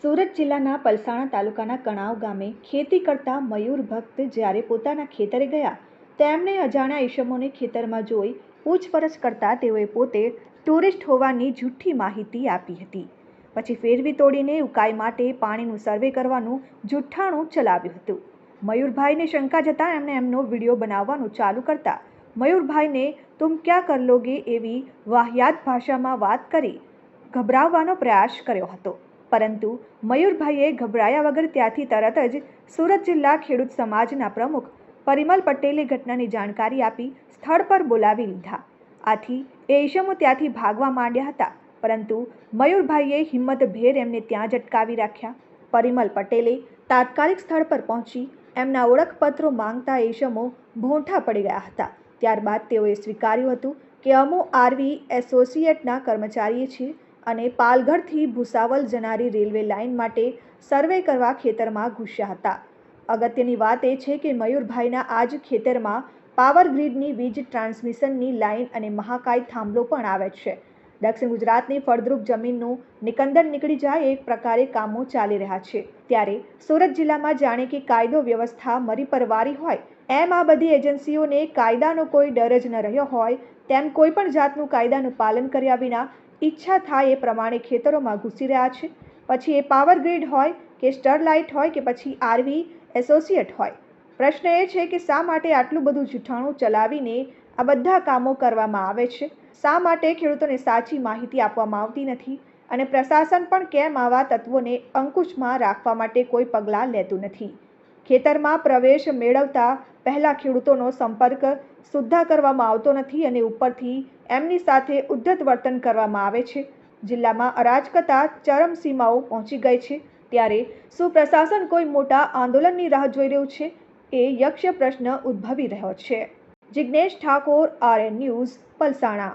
સુરત જિલ્લાના પલસાણા તાલુકાના કણાવ ગામે ખેતી કરતા મયુર ભક્ત જ્યારે પોતાના ખેતરે ગયા તેમણે અજાણ્યા ઈસમોને ખેતરમાં જોઈ પૂછપરછ કરતા તેઓએ પોતે ટુરિસ્ટ હોવાની જૂઠી માહિતી આપી હતી। પછી ફેરવી તોડીને ઉકાઈ માટે પાણીનું સર્વે કરવાનું જુઠ્ઠાણું ચલાવ્યું હતું। મયુરભાઈને શંકા જતાં એમણે એમનો વિડીયો બનાવવાનું ચાલુ કરતા મયુરભાઈને તુમ ક્યાં કર લોગે એવી વાહિયાત ભાષામાં વાત કરી ગભરાવવાનો પ્રયાસ કર્યો હતો, પરંતુ મયુરભાઈએ ગભરાયા વગર ત્યાંથી તરત જ સુરત જિલ્લા ખેડૂત સમાજના પ્રમુખ પરિમલ પટેલે ઘટનાની જાણકારી આપી સ્થળ પર બોલાવી લીધા। આથી એ ઈસમો ત્યાંથી ભાગવા માંડ્યા હતા, પરંતુ મયુરભાઈએ હિંમતભેર એમને ત્યાં જ અટકાવી રાખ્યા। પરિમલ પટેલે તાત્કાલિક સ્થળ પર પહોંચી એમના ઓળખપત્રો માંગતા ઈસમો ભોંઠા પડી ગયા હતા। ત્યારબાદ તેઓએ સ્વીકાર્યું હતું કે અમો આરવી એસોસિએટના કર્મચારીએ છીએ અને પાલઘરથી ભૂસાવલ જનારી રેલવે લાઇન માટે સર્વે કરવા ખેતરમાં ઘૂસ્યા હતા। અગત્યની વાત એ છે કે મયુરભાઈના આ જ ખેતરમાં પાવર ગ્રીડની વીજ ટ્રાન્સમિશનની લાઇન અને મહાકાય થાંભલો પણ આવે છે। દક્ષિણ ગુજરાતની ફળદ્રુપ જમીનનું નિકંદન નીકળી જાય એક પ્રકારે કામો ચાલી રહ્યા છે, ત્યારે સુરત જિલ્લામાં જાણે કે કાયદો વ્યવસ્થા મરી પરવારી હોય એમ આ બધી એજન્સીઓને કાયદાનો કોઈ ડર જ ન રહ્યો હોય તેમ કોઈ પણ જાતનું કાયદાનું પાલન કર્યા વિના ઈચ્છા થાય એ પ્રમાણે ખેતરોમાં ઘૂસી રહ્યા છે। પછી એ પાવર ગ્રીડ હોય કે સ્ટરલાઇટ હોય કે પછી આરવી એસોસિએટ હોય, પ્રશ્ન એ છે કે શા માટે આટલું બધું જૂઠાણું ચલાવીને આ બધા કામો કરવામાં આવે છે? શા માટે ખેડૂતોને સાચી માહિતી આપવામાં આવતી નથી અને પ્રશાસન પણ કેમ આવા તત્વોને અંકુશમાં રાખવા માટે કોઈ પગલાં લેતું નથી? ખેતરમાં પ્રવેશ મેળવતા પહેલા ખેડૂતોનો સંપર્ક સુદ્ધા કરવામાં આવતો નથી અને ઉપરથી એમની સાથે ઉદ્ધત વર્તન કરવામાં આવે છે। જિલ્લામાં અરાજકતા ચરમસીમાઓ પહોંચી ગઈ છે, ત્યારે શું પ્રશાસન કોઈ મોટા આંદોલનની રાહ જોઈ રહ્યું છે? એ યક્ષ પ્રશ્ન ઉદ્ભવી રહ્યો છે। Jignesh Thakor, RN news, Palsana.